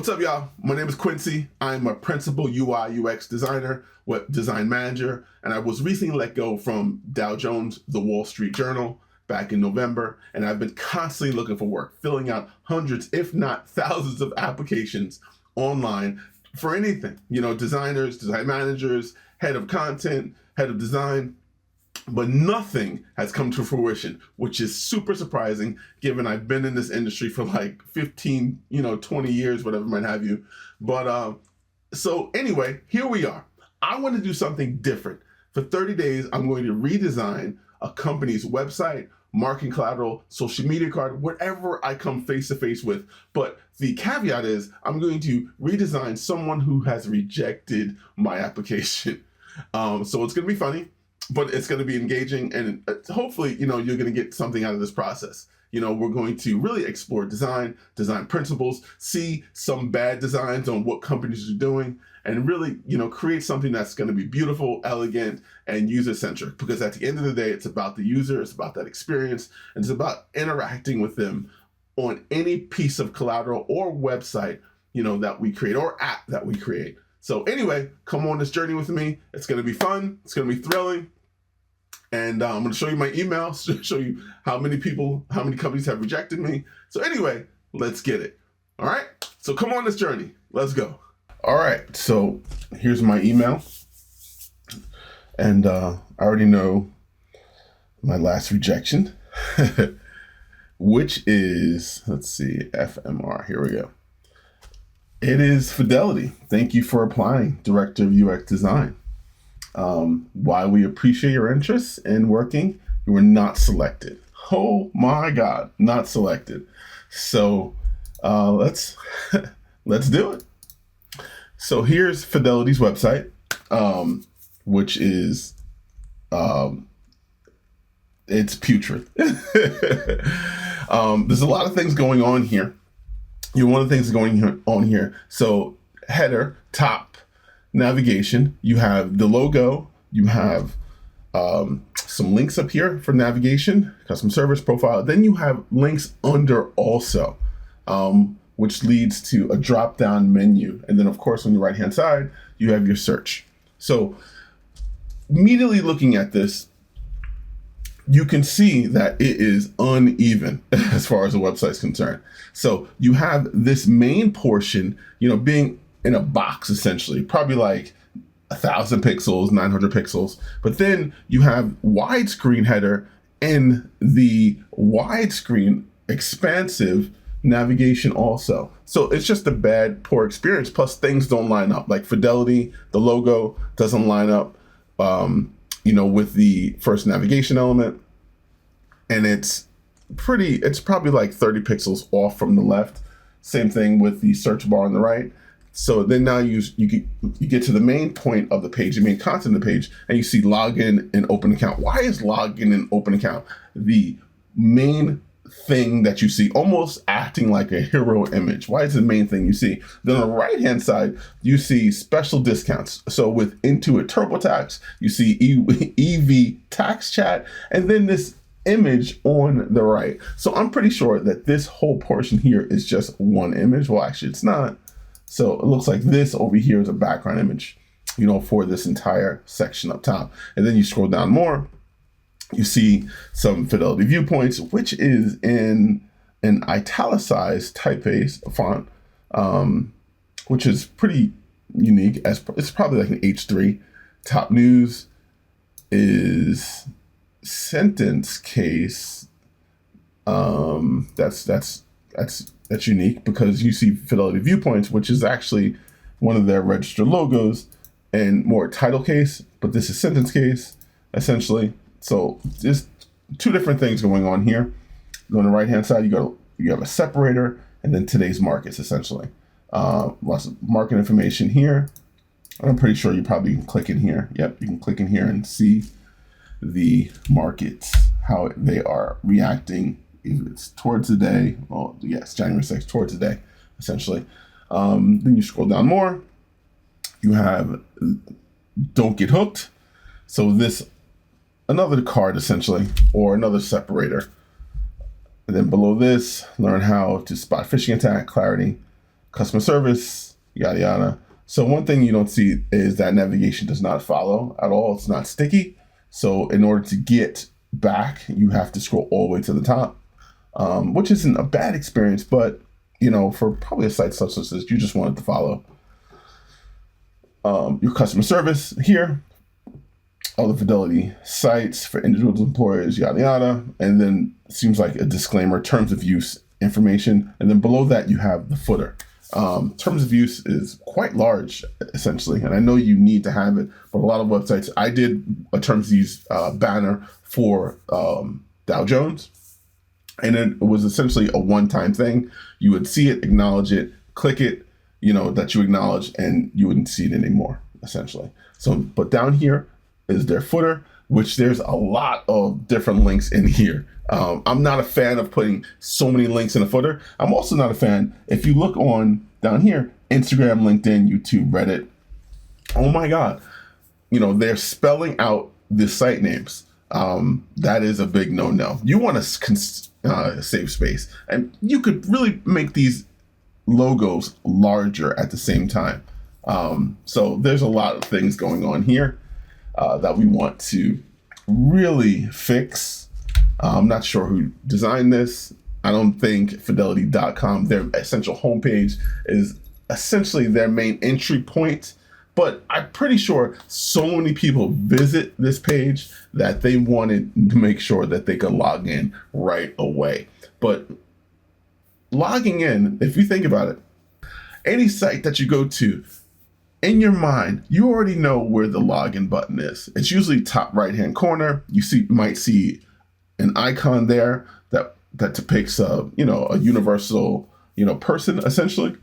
What's up, y'all? My name is Quincy. I'm a principal UI UX designer, web design manager, and I was recently let go from Dow Jones, the Wall Street Journal, back in November, and I've been constantly looking for work, filling out hundreds, if not thousands of applications online for anything. You know, designers, design managers, head of content, head of design, but nothing has come to fruition, which is super surprising given I've been in this industry for like 15, 20 years, whatever might have you. But so anyway, here we are. I want to do something different. For 30 days, I'm going to redesign a company's website, marketing collateral, social media card, whatever I come face to face with. But the caveat is I'm going to redesign someone who has rejected my application. So it's going to be funny, but it's going to be engaging, and hopefully, you're going to get something out of this process. We're going to really explore design principles, see some bad designs on what companies are doing, and really, create something that's going to be beautiful, elegant, and user-centric. Because at the end of the day, it's about the user, it's about that experience, and it's about interacting with them on any piece of collateral or website, that we create, or app that we create. So anyway, come on this journey with me. It's going to be fun. It's going to be thrilling. And I'm going to show you my email, show you how many companies have rejected me. So anyway, let's get it. All right. So come on this journey. Let's go. All right. So here's my email. And I already know my last rejection, which is, let's see, FMR. Here we go. It is Fidelity. Thank you for applying, Director of UX Design. While we appreciate your interest in working, you were not selected. Oh my God, not selected. So let's do it. So here's Fidelity's website, which is it's putrid. There's a lot of things going on here. One of the things going on here. So header, top, navigation, you have the logo, you have some links up here for navigation, customer service profile. Then you have links under also, which leads to a drop-down menu. And then of course on the right-hand side, you have your search. So immediately looking at this, you can see that it is uneven as far as the website's concerned. So you have this main portion, being in a box essentially, probably like 1,000 pixels, 900 pixels. But then you have widescreen header and the widescreen expansive navigation also. So it's just a poor experience. Plus things don't line up. Like Fidelity, the logo doesn't line up, with the first navigation element. And it's probably like 30 pixels off from the left. Same thing with the search bar on the right. So then now you get to the main point of the page, the main content of the page, and you see login and open account. Why is login and open account the main thing that you see, almost acting like a hero image? Why is it the main thing you see? Then on the right-hand side, you see special discounts. So with Intuit TurboTax, you see EV tax chat, and then this image on the right. So I'm pretty sure that this whole portion here is just one image. Well, actually it's not. So it looks like this over here is a background image, for this entire section up top. And then you scroll down more, you see some Fidelity viewpoints, which is in an italicized typeface font, which is pretty unique. It's probably like an H3. Top news is sentence case. That's unique because you see Fidelity viewpoints, which is actually one of their registered logos, and more title case, but this is sentence case essentially. So there's two different things going on here. On the right hand side, you have a separator, and then today's markets essentially. Lots of market information here. I'm pretty sure you probably can click in here. Yep, you can click in here and see the markets, how they are reacting. If it's towards the day, well, yes, January 6th, towards the day, essentially. Then you scroll down more. You have don't get hooked. So this, another card essentially, or another separator. And then below this, learn how to spot phishing attack, clarity, customer service, yada, yada. So one thing you don't see is that navigation does not follow at all. It's not sticky. So in order to get back, you have to scroll all the way to the top, which isn't a bad experience, but for probably a site such as this, you just want it to follow. Your customer service here, all the Fidelity sites for individuals, employers, yada, yada. And then it seems like a disclaimer, terms of use information. And then below that, you have the footer. Terms of use is quite large, essentially. And I know you need to have it, but a lot of websites, I did a terms of use banner for Dow Jones. And it was essentially a one-time thing. You would see it, acknowledge it, click it, that you acknowledge, and you wouldn't see it anymore, essentially. So, but down here is their footer, which there's a lot of different links in here. I'm not a fan of putting so many links in a footer. I'm also not a fan, if you look on down here, Instagram, LinkedIn, YouTube, Reddit, oh my God, they're spelling out the site names. That is a big no-no. You want to save space, and you could really make these logos larger at the same time. So there's a lot of things going on here that we want to really fix. I'm not sure who designed this. I don't think Fidelity.com, their essential homepage, is essentially their main entry point. But I'm pretty sure so many people visit this page that they wanted to make sure that they could log in right away. But logging in, if you think about it, any site that you go to, in your mind, you already know where the login button is. It's usually top right-hand corner. You might see an icon there that depicts a universal person, essentially.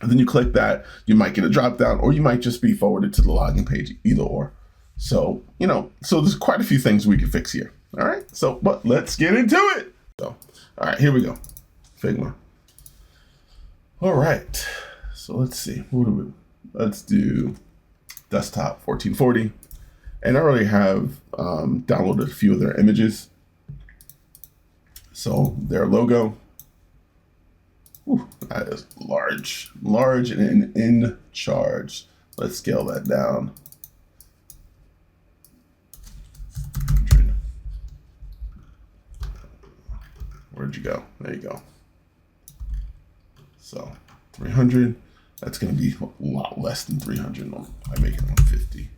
And then you click that, you might get a drop down, or you might just be forwarded to the login page, either or. So, so there's quite a few things we can fix here. All right. So, but let's get into it. So, all right, here we go. Figma. All right. So let's see. Let's do desktop 1440. And I already have downloaded a few of their images. So their logo. Ooh, that is large and in charge. Let's scale that down. 100. Where'd you go? There you go. So 300. That's going to be a lot less than 300. I make it 150.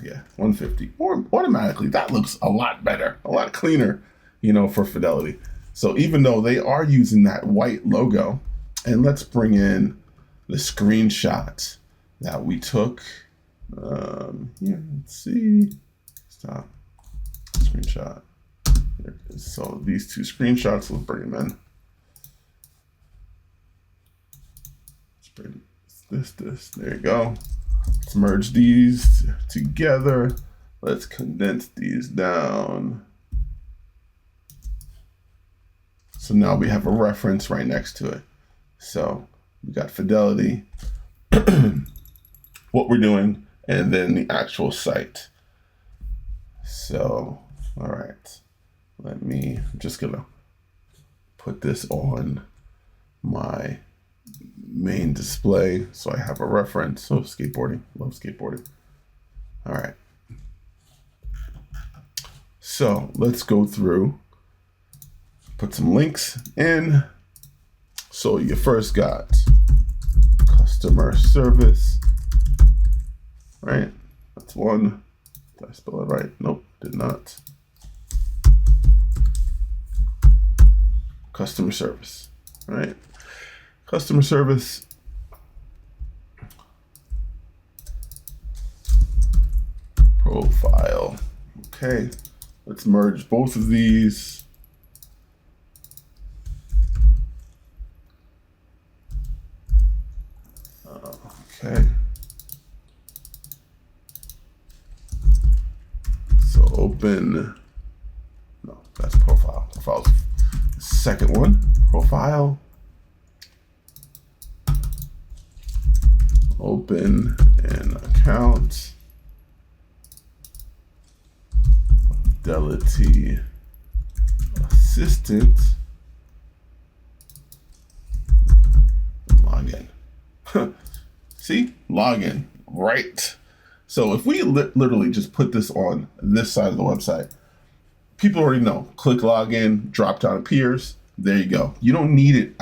Yeah, 150. Or automatically, that looks a lot better, a lot cleaner, for Fidelity. So even though they are using that white logo, and let's bring in the screenshot that we took. Here, let's see. Stop. Screenshot. There it is. So these two screenshots, let's bring them in. Let's bring this. There you go. Let's merge these together. Let's condense these down. So now we have a reference right next to it. So we got Fidelity, what we're doing, and then the actual site. So, all right, I'm just gonna put this on my main display so I have a reference. So skateboarding, love skateboarding. All right. So let's go through, put some links in. So you first got customer service, right? That's one. Did I spell it right? Nope, did not. Customer service, right? Customer service. Profile. Okay, let's merge both of these. Okay. So open, no, that's profile. Profile's the second one. Profile. Open an account. Fidelity assistant. Log in. See, login, right? So if we literally just put this on this side of the website, people already know. Click login, drop down appears. There you go. You don't need it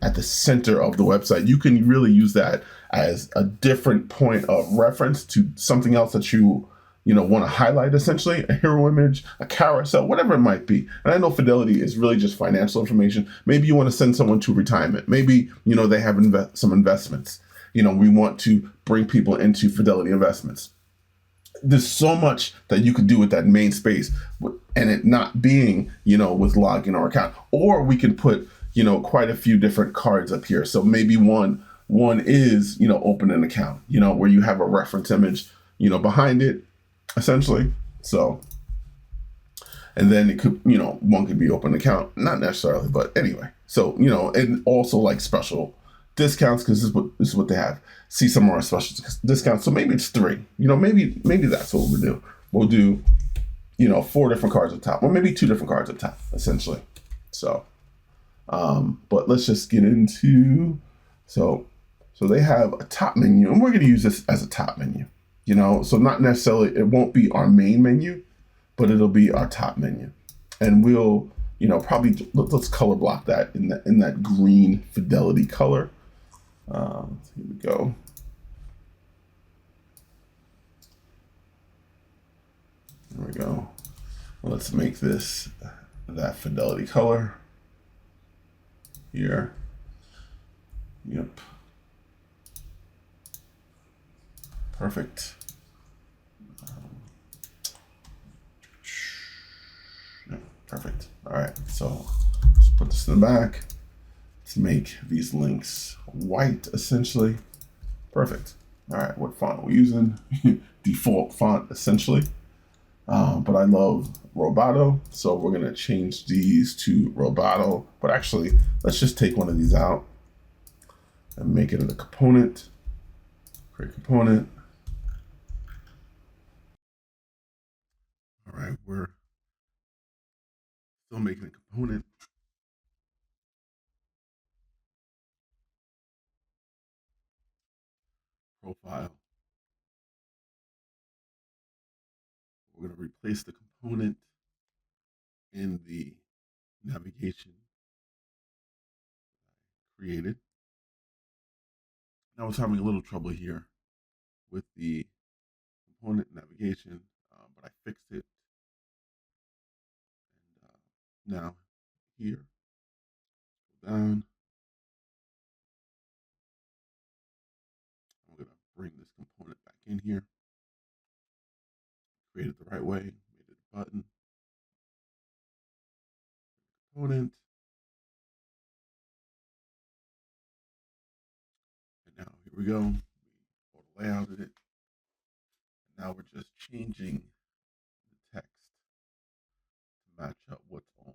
at the center of the website. You can really use that as a different point of reference to something else that you want to highlight, essentially a hero image, a carousel, whatever it might be. And I know Fidelity is really just financial information. Maybe you want to send someone to retirement. Maybe they have some investments. We want to bring people into Fidelity investments. There's so much that you could do with that main space, and it not being with login or account. Or we can put quite a few different cards up here. So maybe one is open an account, where you have a reference image behind it, essentially. So, and then it could one could be open account, not necessarily, but anyway. So and also like special discounts, because this is what they have. See some more special discounts. So maybe it's 3. Maybe that's what we'll do. We'll do 4 different cards up top, or maybe 2 different cards up top, essentially. So, but let's just get into so they have a top menu, and we're going to use this as a top menu. So not necessarily, it won't be our main menu, but it'll be our top menu, and we'll probably let's color block that in that green Fidelity color. Here we go. There we go. Let's make this that Fidelity color here. Yep. Perfect. Perfect. All right. So let's put this in the back. Let's make these links white, essentially. Perfect. All right. What font are we using? Default font, essentially. But I love Roboto, so we're gonna change these to Roboto. But actually, let's just take one of these out and make it a component. Create component. All right, we're still making a component. Profile. We're gonna replace the component in the navigation created. Now I was having a little trouble here with the component navigation, but I fixed it. And now here, down, I'm gonna bring this component back in here. Create it the right way, made it a button, component, and now here we go. We auto layouted it. Now we're just changing the text to match up what's on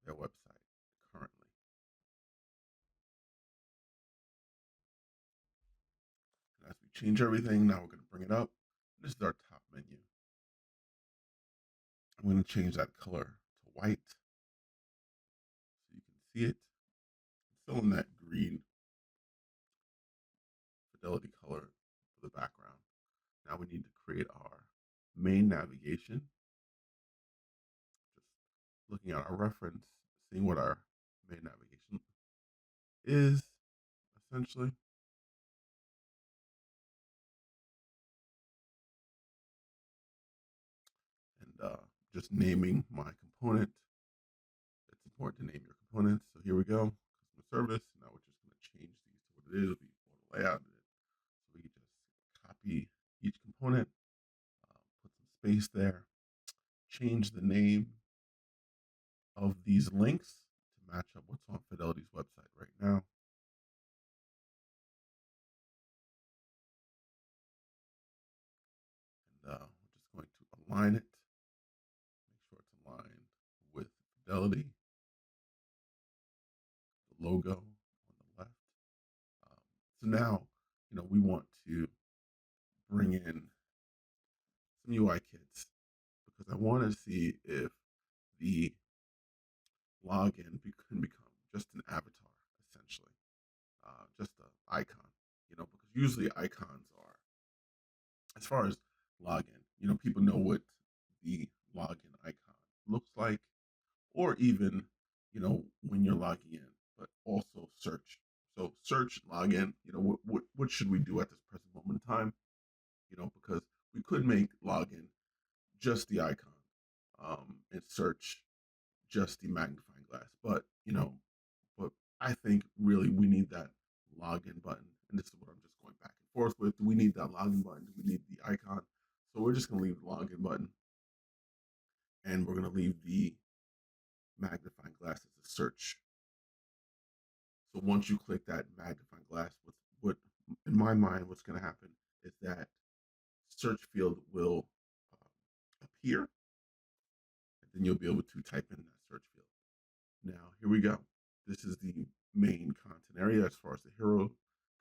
their website currently. And as we change everything, now we're going to bring it up. This is our top menu. I'm going to change that color to white so you can see it. It's still in that green Fidelity color for the background. Now we need to create our main navigation. Just looking at our reference, seeing what our main navigation is, essentially. And just naming my component. It's important to name your components. So here we go, customer service. Now we're just going to change these to what it is. It'll be auto layout. So we can just copy each component, put some space there, change the name of these links to match up what's on Fidelity's website right now. And we're just going to align it, make sure it's aligned with Fidelity, the logo on the left. So now, we want to bring in some UI kits because I want to see if the login can become just an avatar, essentially, just icon, because usually icons are, as far as login, people know what the login icon looks like, or even, when you're logging in, but also search. So search, login, what should we do at this present moment in time? Because we could make login just the icon, and search just the magnifying glass. But I think really we need that login button. And this is what I'm just going back and forth with. Do we need that login button? Do we need the icon? So we're just going to leave the login button, and we're going to leave the magnifying glass as a search. So once you click that magnifying glass, what in my mind, what's going to happen is that search field will appear, and then you'll be able to type in that search field. Now, here we go. This is the main content area as far as the hero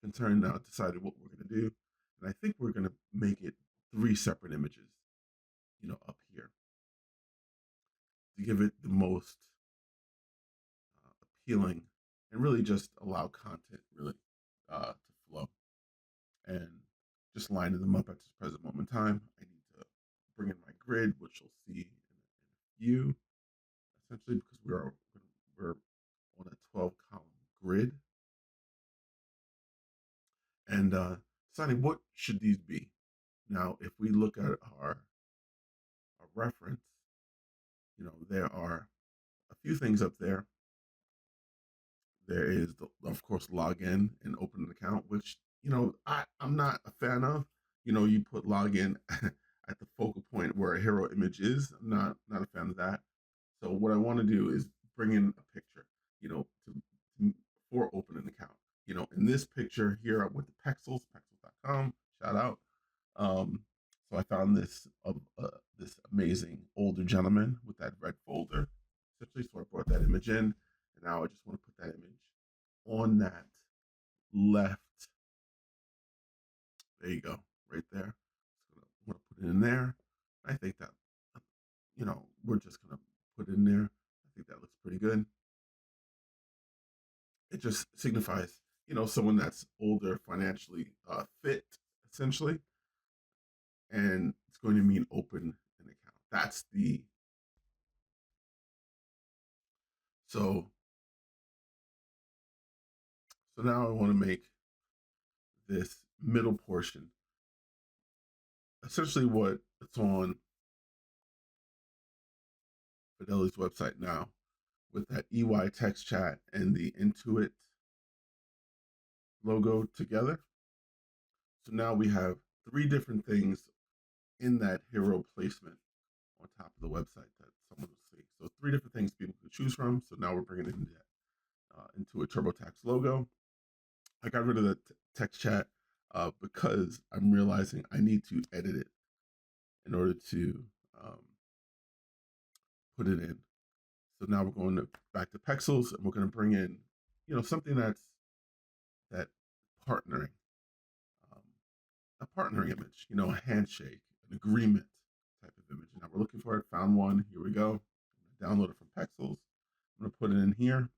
concerned. Now, I decided what we're going to do. And I think we're going to make it 3 separate images, up here to give it the most appealing and really just allow content really to flow. And just lining them up at this present moment in time, I need to bring in my grid, which you'll see in a few, essentially because we're on a 12 column grid. And Sonny, what should these be? Now, if we look at our reference, there are a few things up there. There is, of course, login and open an account, which, I'm not a fan of. You put login at the focal point where a hero image is. I'm not a fan of that. So what I want to do is bring in a picture, for open an account. In this picture here, I went to pexels.com, shout out. So I found this amazing older gentleman with that red folder, essentially. So I brought that image in, and now I just want to put that image on that left. There you go, right there. So I want to put it in there. I think that, we're just gonna put it in there. I think that looks pretty good. It just signifies, someone that's older, financially fit, essentially, and it's going to mean open an account. That's the so now I want to make this middle portion essentially what it's on Fidelity's website now, with that EY text chat and the Intuit logo together. So now we have 3 different things in that hero placement on top of the website that someone will see. So 3 different things people can choose from. So now we're bringing in that into a TurboTax logo. I got rid of the text chat because I'm realizing I need to edit it in order to put it in. So now we're going back to Pexels, and we're going to bring in, something that partnering, a partnering image, a handshake, an agreement type of image. Now we're looking for it, found one. Here we go. I'm going to download it from Pexels. I'm going to put it in here,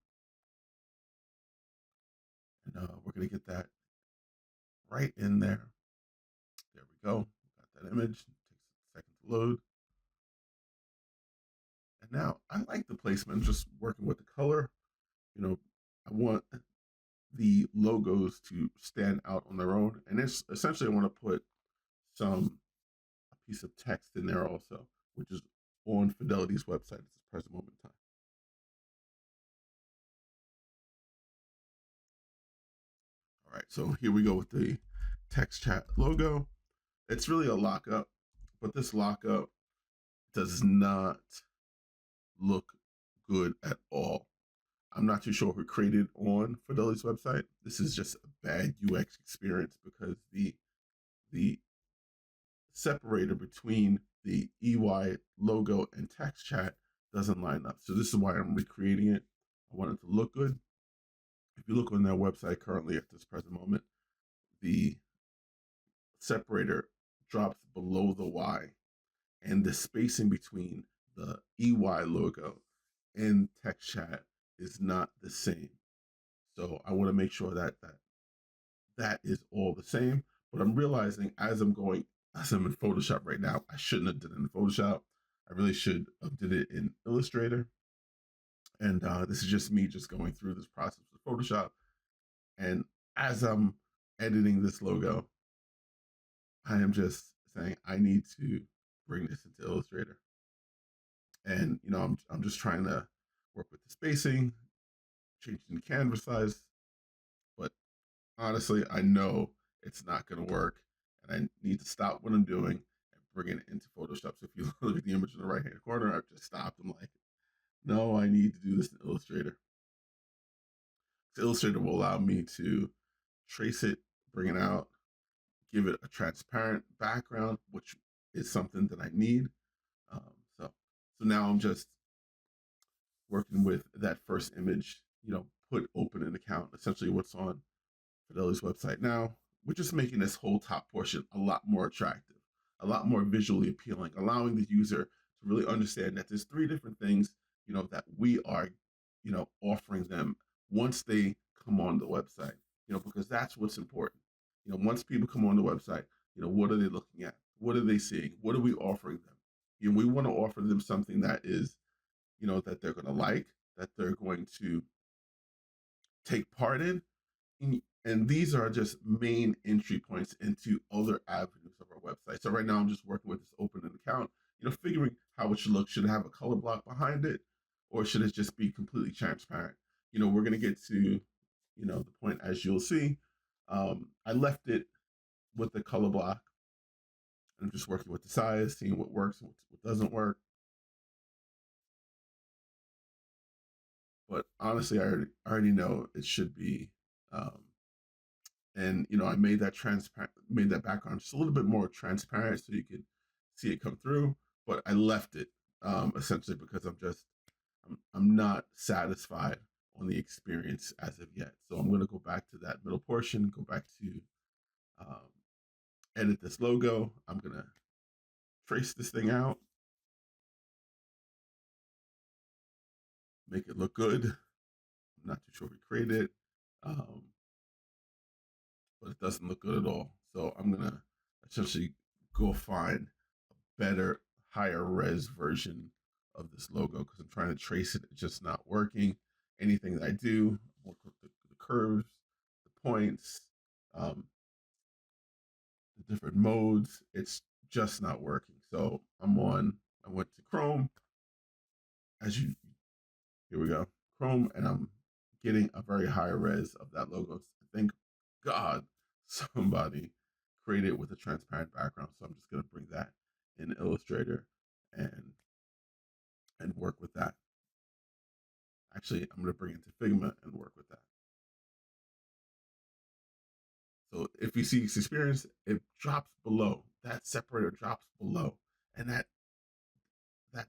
and we're going to get that right in there. There we go. Got that image. It takes a second to load. And now I like the placement. I'm just working with the color. I want the logos to stand out on their own. And it's essentially I want to put a piece of text in there also, which is on Fidelity's website at this present moment in time. All right, so here we go with the text chat logo. It's really a lockup, but this lockup does not look good at all. I'm not too sure who created on Fidelity's website. This is just a bad UX experience because the separator between the EY logo and text chat doesn't line up. So this is why I'm recreating it. I want it to look good. If you look on their website currently at this present moment, the separator drops below the Y, and the spacing between the EY logo and text chat is not the same. So I want to make sure that that is all the same. But I'm realizing as I'm in Photoshop right now, I shouldn't have done it in Photoshop. I really should have did it in Illustrator. And this is just me just going through this process with Photoshop. And as I'm editing this logo, I am just saying I need to bring this into Illustrator. And I'm just trying to work with the spacing, changing the canvas size. But honestly, I know it's not going to work, and I need to stop what I'm doing and bring it into Photoshop. So if you look at the image in the right hand corner, I've just stopped. I'm like, no, I need to do this in Illustrator. So Illustrator will allow me to trace it, bring it out, give it a transparent background, which is something that I need. Um, so, so now I'm just working with that first image. Put open an account. Essentially, what's on Fidelity's website now. We're just making this whole top portion a lot more attractive, a lot more visually appealing, allowing the user to really understand that there's three different things, that we are, offering them once they come on the website, because that's what's important. Once people come on the website, what are they looking at? What are they seeing? What are we offering them? We want to offer them something that is, that they're going to like, that they're going to take part in, and these are just main entry points into other avenues of our website. So right now I'm just working with this open an account, figuring how it should look. Should it have a color block behind it, or should it just be completely transparent? We're going to get to, the point as you'll see. I left it with the color block. I'm just working with the size, seeing what works and what doesn't work. But honestly, I already know it should be, and I made that background just a little bit more transparent so you could see it come through. But I left it essentially because I'm not satisfied on the experience as of yet. So I'm going to go back to that middle portion, go back to um, edit this logo. I'm going to trace this thing out, make it look good. I'm not too sure we created it, um, but it doesn't look good at all. So I'm going to essentially go find a better, higher res version of this logo because I'm trying to trace it. It's just not working. Anything that I do, work with the curves, the points, um, the different modes, it's just not working. So I went to Chrome, here we go, Chrome, and I'm getting a very high res of that logo. Thank God somebody created with a transparent background. So I'm just going to bring that in Illustrator and work with that. Actually, I'm going to bring it to Figma and work with that. So if you see experience, it drops below. That separator drops below. And that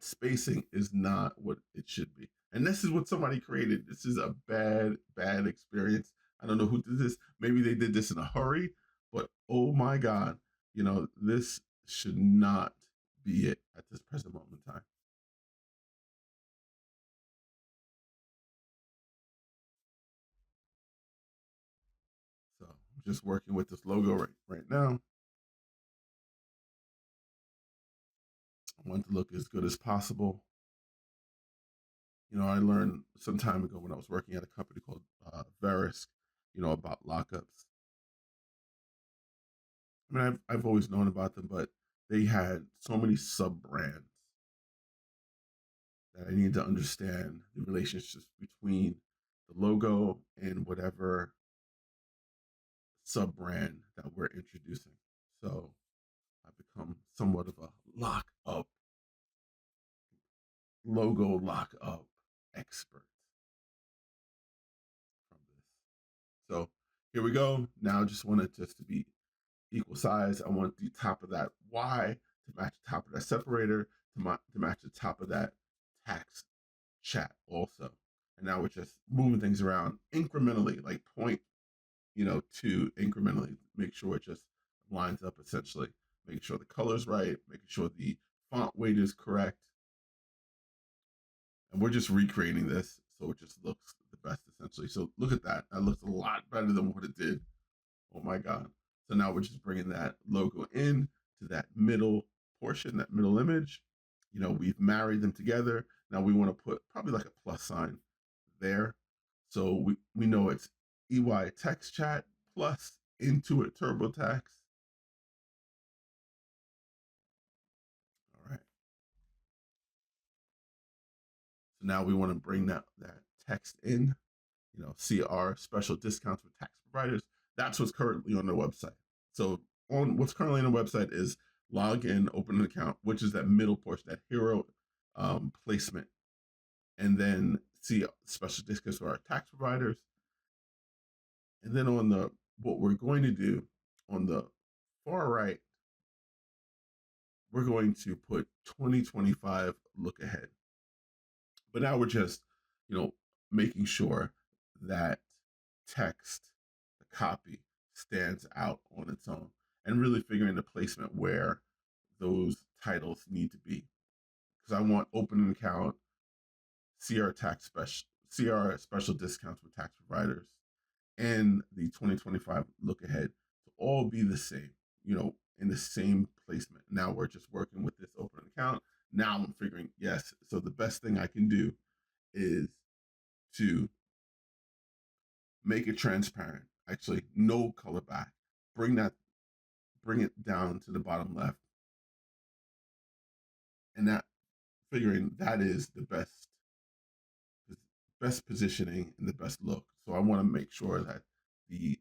spacing is not what it should be. And this is what somebody created. This is a bad experience. I don't know who did this. Maybe they did this in a hurry, but oh my God, this should not be it at this present moment in time. So I'm just working with this logo right now. I want it to look as good as possible. I learned some time ago when I was working at a company called Verisk, about lockups. I mean, I've always known about them, but they had so many sub brands that I need to understand the relationships between the logo and whatever sub brand that we're introducing. So I've become somewhat of a logo lock up expert from this. So here we go. Now I just want it just to be equal size. I want the top of that Y to match the top of that separator to match the top of that tax chat also. And now we're just moving things around incrementally, like point, to incrementally make sure it just lines up essentially, making sure the color's right, making sure the font weight is correct. And we're just recreating this so it just looks the best essentially. So look at that. That looks a lot better than what it did on my God. So now we're just bringing that logo in to that middle portion, that middle image. We've married them together. Now we want to put probably like a plus sign there. So we know it's EY text chat plus Intuit TurboTax. All right. So now we want to bring that text in, see our special discounts with tax providers. That's what's currently on their website. So on what's currently on the website is log in, open an account, which is that middle portion, that hero placement, and then see special discounts for our tax providers. And then on what we're going to do on the far right, we're going to put 2025 look ahead. But now we're just, making sure that text, the copy, stands out on its own, and really figuring the placement where those titles need to be. Because I want open an account, see our special discounts with tax providers, and the 2025 look ahead to all be the same, in the same placement. Now we're just working with this open account. Now I'm figuring, yes, so the best thing I can do is to make it transparent. Actually, no color back. Bring it down to the bottom left. And that figuring that is the best positioning and the best look. So I want to make sure that the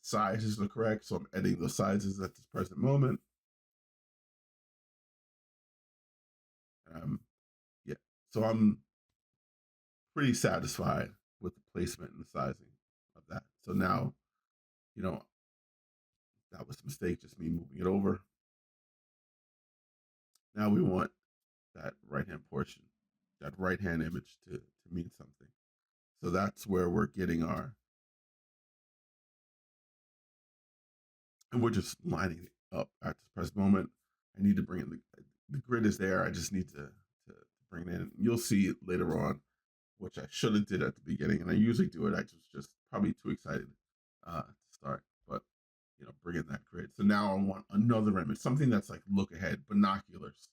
sizes are correct. So I'm editing the sizes at this present moment. Yeah. So I'm pretty satisfied with the placement and the sizing of that. So now, that was a mistake, just me moving it over. Now we want that right-hand portion, that right-hand image to mean something. So that's where we're getting and we're just lining it up at this present moment. I need to bring in the grid is there. I just need to bring it in. You'll see it later on, which I should have did at the beginning, and I usually do it. I just probably too excited to start, but bring in that grid. So now I want another image, something that's like look ahead, binoculars,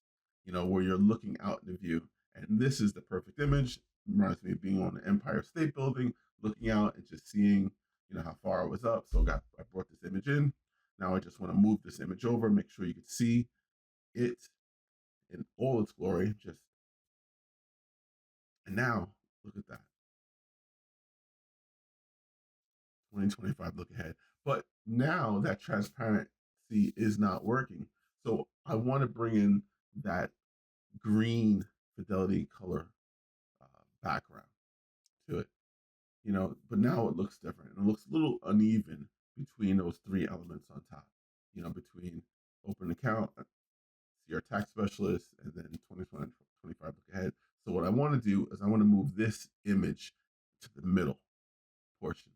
where you're looking out in the view. And this is the perfect image. It reminds me of being on the Empire State Building, looking out and just seeing, how far I was up. So I brought this image in. Now I just want to move this image over, make sure you can see it in all its glory. And now look at that. 2025 look ahead. But now that transparency is not working. So I want to bring in that green Fidelity color background to it, but now it looks different. It looks a little uneven between those three elements on top, between open account, see our tax specialist, and then 2025 look ahead. So what I want to do is I want to move this image to the middle portion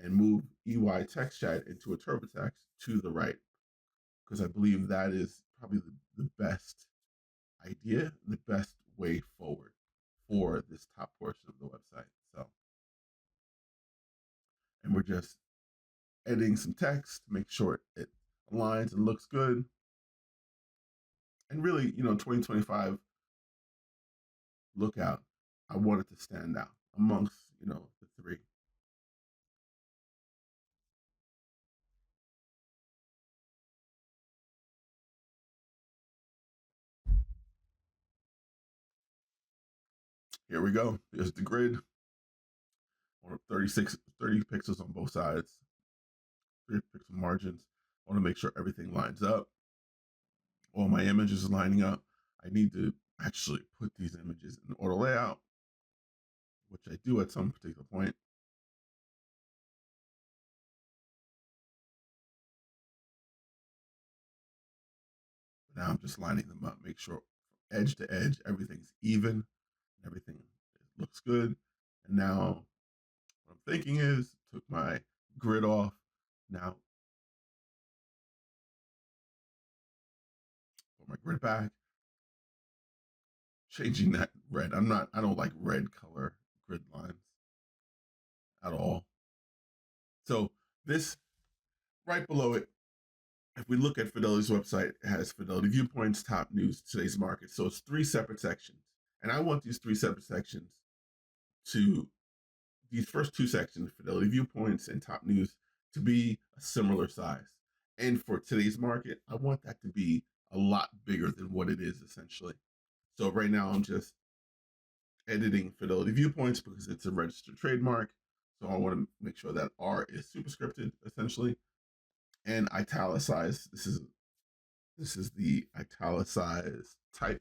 and move EY text chat into a TurboTax to the right, because I believe that is probably the best idea, the best way forward for this top portion of the website. So, and we're just editing some text to make sure it aligns and looks good. And really, 2025 lookout, I want it to stand out amongst, the three. Here we go. Here's the grid. 30 pixels on both sides, 3 pixel margins. I want to make sure everything lines up. All my images are lining up. I need to actually put these images in auto layout, which I do at some particular point. Now I'm just lining them up, make sure from edge to edge, everything's even, everything looks good. And now what I'm thinking is, took my grid off. Now put my grid back, changing that red. I don't like red color grid lines at all. So this right below it, if we look at Fidelity's website, it has Fidelity Viewpoints, Top News, Today's Market. So it's three separate sections. And I want these three separate sections to, these first two sections, Fidelity Viewpoints and Top News, to be a similar size. And for Today's Market, I want that to be a lot bigger than what it is essentially. So right now I'm just editing Fidelity Viewpoints because it's a registered trademark. So I want to make sure that R is superscripted essentially and italicized. This is the italicized type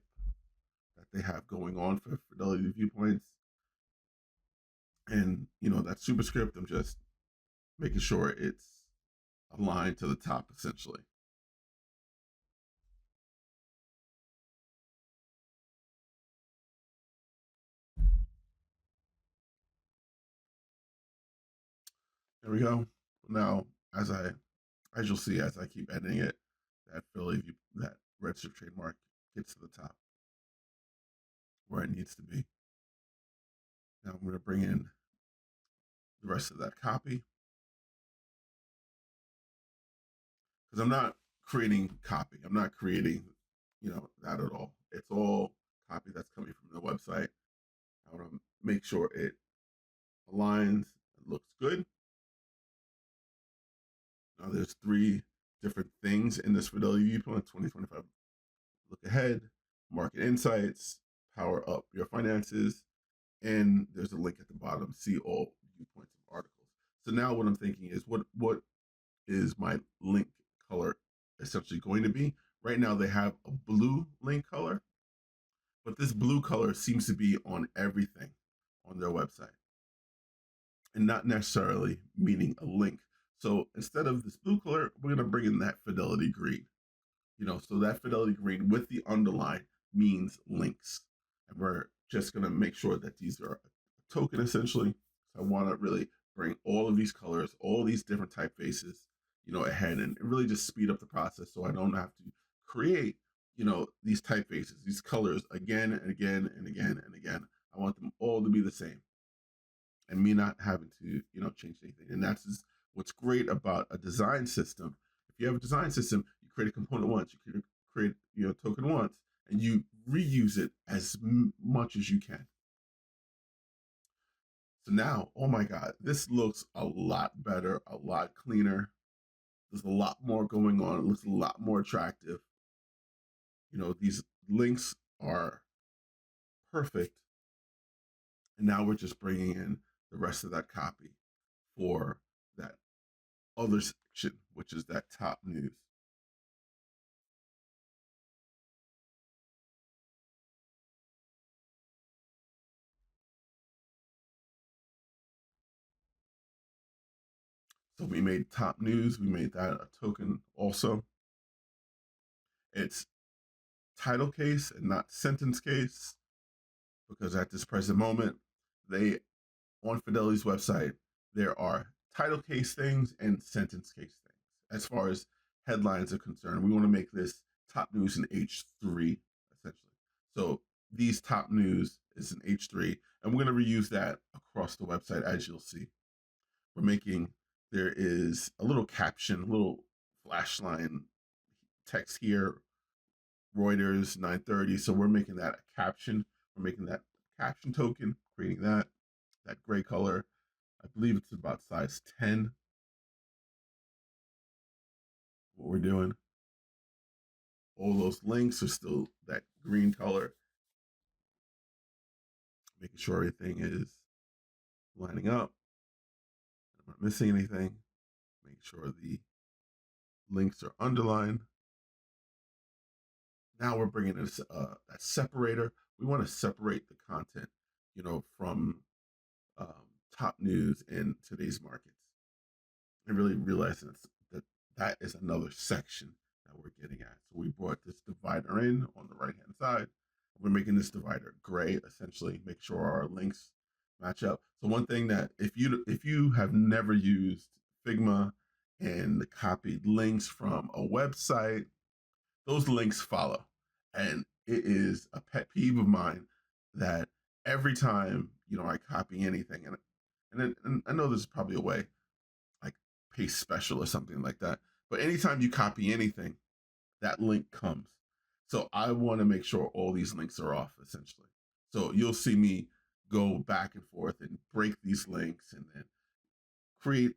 that they have going on for Fidelity Viewpoints. And that superscript, I'm just making sure it's aligned to the top essentially. There we go. Now, as you'll see, as I keep editing it, that registered trademark gets to the top where it needs to be. Now I'm going to bring in the rest of that copy because I'm not creating copy. I'm not creating, that at all. It's all copy that's coming from the website. I want to make sure it aligns and looks good. Now there's three different things in this Fidelity Viewpoint 2025 look ahead, market insights, power up your finances, and there's a link at the bottom, see all viewpoints of articles. So now what I'm thinking is what is my link color essentially going to be? Right now they have a blue link color, but this blue color seems to be on everything on their website and not necessarily meaning a link. So instead of this blue color, we're going to bring in that Fidelity green. So that Fidelity green with the underline means links. And we're just going to make sure that these are a token essentially. So I want to really bring all of these colors, all these different typefaces, ahead and really just speed up the process so I don't have to create, these typefaces, these colors again and again and again and again. I want them all to be the same and me not having to, change anything. And that's just what's great about a design system. If you have a design system, you create a component once, you create token once, and you reuse it as much as you can. So now, oh my God, this looks a lot better, a lot cleaner. There's a lot more going on. It looks a lot more attractive. These links are perfect. And now we're just bringing in the rest of that copy for that other section, which is that top news. So we made top news. We made that a token also. It's title case and not sentence case because at this present moment, on Fidelity's website, there are title case things and sentence case things. As far as headlines are concerned, we want to make this top news in H3 essentially. So these top news is in H3, and we're going to reuse that across the website as you'll see. There is a little caption, a little flash line text here, Reuters 9:30. So we're making that a caption. We're making that caption token, creating that gray color. I believe it's about size 10. What we're doing. All those links are still that green color. Making sure everything is lining up. I'm not missing anything. Make sure the links are underlined. Now we're bringing in that separator. We want to separate the content, from top news in today's markets. And really realizing that is another section that we're getting at. So we brought this divider in on the right hand side. We're making this divider gray, essentially, make sure our links match up. So one thing that if you have never used Figma and copied links from a website, those links follow. And it is a pet peeve of mine that every time, I copy anything, and I know there's probably a way, like paste special or something like that. But anytime you copy anything, that link comes. So I want to make sure all these links are off essentially. So you'll see me go back and forth and break these links and then create,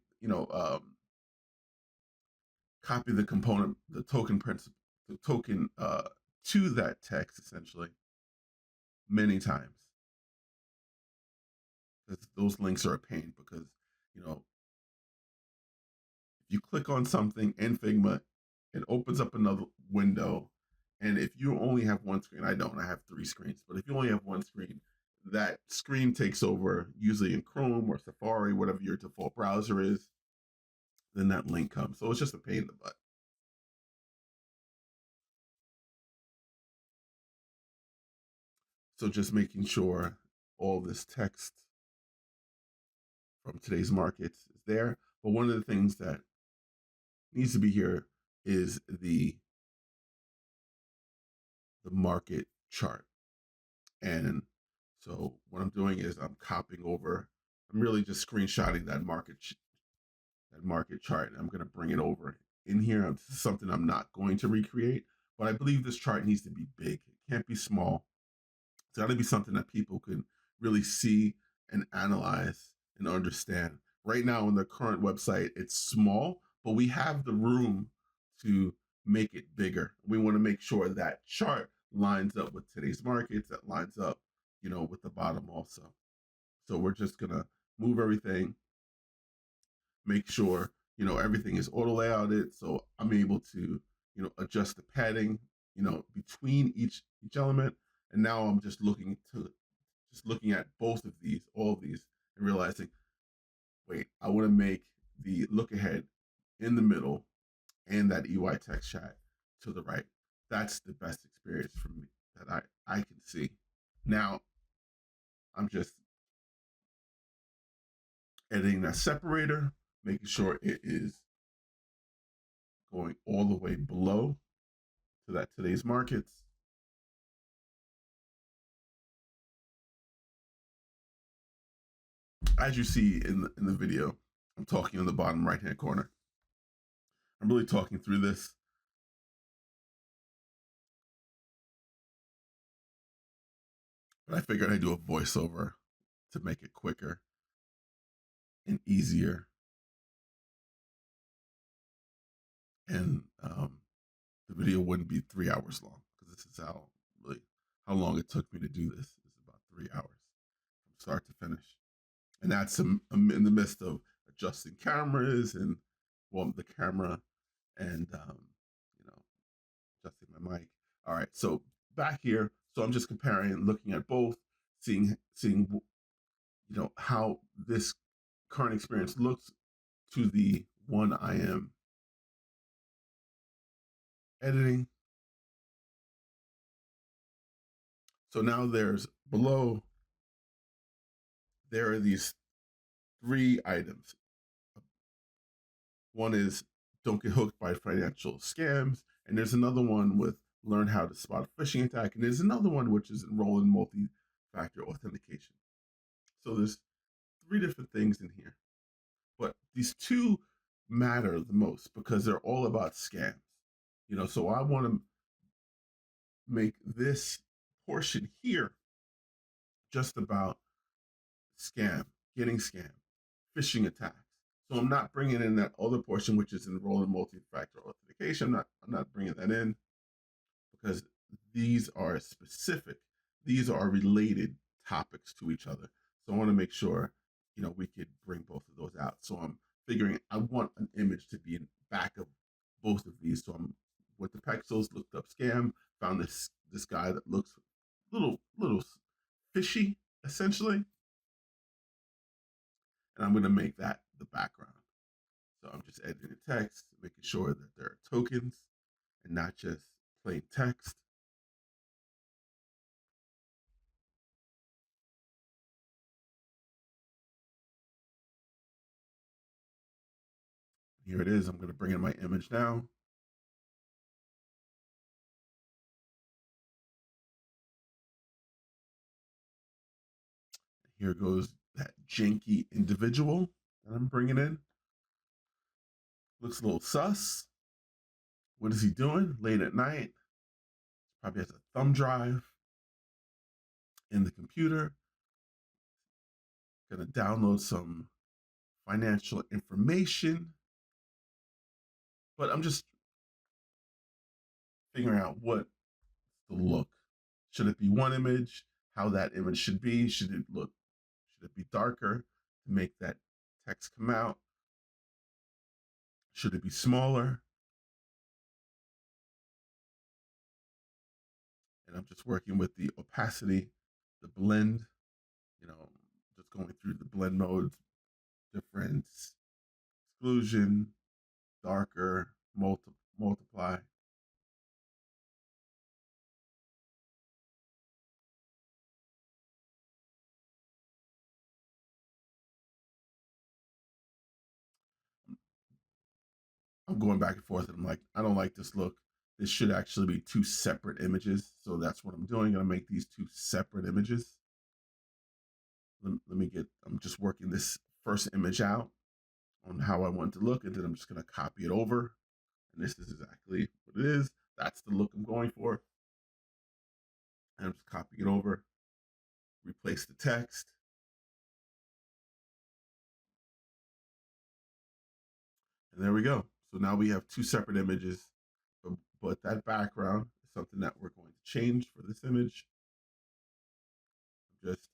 copy the component, the token principle, the token to that text essentially many times. Because those links are a pain because, you know, if you click on something in Figma, it opens up another window. And if you only have one screen, I don't, I have 3 screens, but if you only have one screen, that screen takes over, usually in Chrome or Safari, whatever your default browser is, then that link comes. So it's just a pain in the butt. So just making sure all this text from today's markets is there. But one of the things that needs to be here is the market chart. And so what I'm doing is I'm copying over, I'm really just screenshotting that market chart. And I'm going to bring it over in here. This is something I'm not going to recreate, but I believe this chart needs to be big. It can't be small. It's got to be something that people can really see and analyze and understand. Right now on the current website, it's small, but we have the room to make it bigger. We want to make sure that chart lines up with today's markets, that lines up, with the bottom also. So we're just gonna move everything, make sure, everything is auto layouted. So I'm able to, adjust the padding, between each element. And now I'm just looking at both of these, all of these, and realizing, wait, I want to make the look ahead in the middle and that EY text chat to the right. That's the best experience for me that I can see. Now I'm just editing that separator, making sure it is going all the way below to that today's markets. As you see in the video, I'm talking on the bottom right hand corner. I'm really talking through this. But I figured I'd do a voiceover to make it quicker and easier. And the video wouldn't be 3 hours long because this is how long it took me to do this. It's about 3 hours from start to finish. And that's in the midst of adjusting cameras and the camera and adjusting my mic. All right, so back here, so I'm just comparing, looking at both, seeing how this current experience looks to the one I am editing. So now there's below, there are these 3 items. One is don't get hooked by financial scams. And there's another one with learn how to spot a phishing attack. And there's another one which is enroll in multi-factor authentication. So there's 3 different things in here. But these 2 matter the most because they're all about scams. So I want to make this portion here just about getting scammed, phishing attacks. So I'm not bringing in that other portion, which is enroll in multi-factor authentication. I'm not bringing that in because these are specific. These are related topics to each other. So I want to make sure, we could bring both of those out. So I'm figuring I want an image to be in back of both of these. So I'm with the pixels, looked up scam, found this guy that looks little fishy, essentially. And I'm going to make that the background. So I'm just editing the text, making sure that there are tokens and not just plain text. Here it is. I'm going to bring in my image now. Here goes that janky individual that I'm bringing in. Looks a little sus. What is he doing late at night? Probably has a thumb drive in the computer. Gonna download some financial information. But I'm just figuring out what the look. Should it be one image? How that image should be? Should it be darker to make that text come out? Should it be smaller? And I'm just working with the opacity, the blend, just going through the blend modes, difference, exclusion, darker, multiply. I'm going back and forth and I'm like, I don't like this look. This should actually be two separate images. So that's what I'm doing. I'm gonna make these two separate images. I'm just working this first image out on how I want it to look, and then I'm just gonna copy it over. And this is exactly what it is. That's the look I'm going for. And I'm just copying it over, replace the text. And there we go. So now we have two separate images, but that background is something that we're going to change for this image. I'm just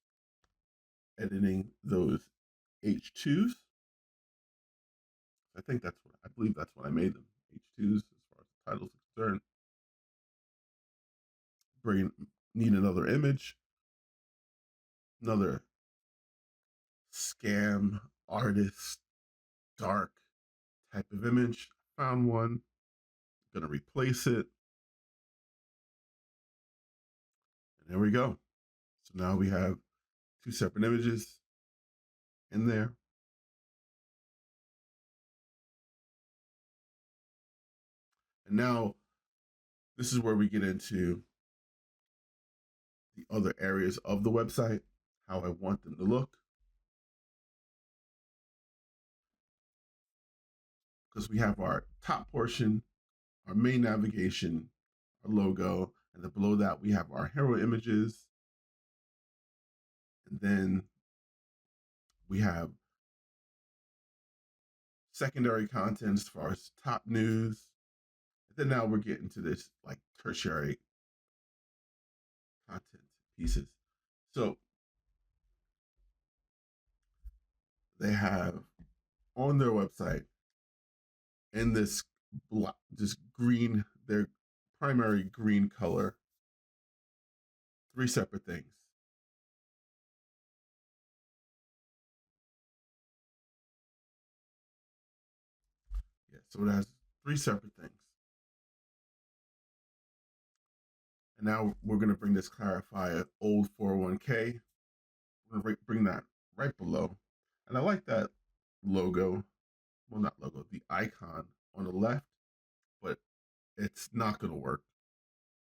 editing those H2s. I believe that's what I made them, H2s as far as the titles are concerned. Need another image, another scam artist, dark type of image. Found one, I'm gonna replace it. And there we go. So now we have two separate images in there. And now this is where we get into the other areas of the website, how I want them to look. Because we have our top portion, our main navigation, our logo, and then below that we have our hero images. And then we have secondary content as far as top news. And then now we're getting to this like tertiary content pieces. So they have on their website in this green, their primary green color, three separate things. Yeah, so it has three separate things. And now we're going to bring this clarify old 401k. We're going to bring that right below. And I like that logo. Well, not logo, the icon on the left, but it's not going to work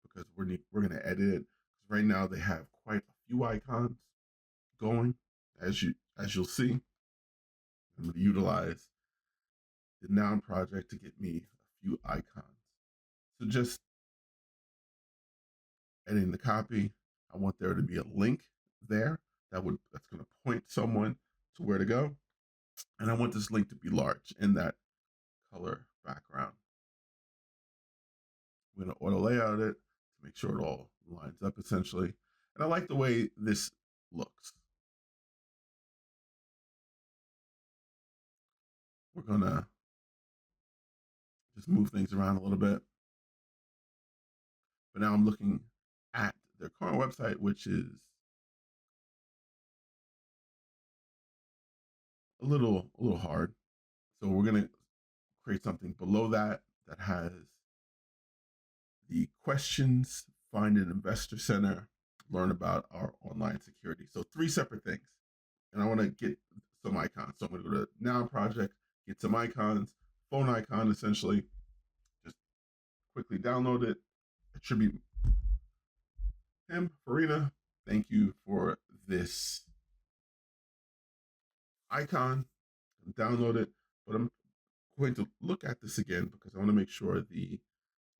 because we're going to edit it. Right now they have quite a few icons going, as you'll see. I'm going to utilize the noun project to get me a few icons. So just editing the copy, I want there to be a link there that's going to point someone to where to go. And I want this link to be large in that color background. I'm going to auto layout it to make sure it all lines up essentially. And I like the way this looks. We're going to just move things around a little bit. But now I'm looking at their current website, which is a little hard. So we're going to create something below that has the questions, find an investor center, learn about our online security. So three separate things. And I want to get some icons. So I'm going to go to Noun Project, get some icons, phone icon essentially, just quickly download it, attribute him, Farina. Thank you for this icon. Download it, but I'm going to look at this again because I want to make sure the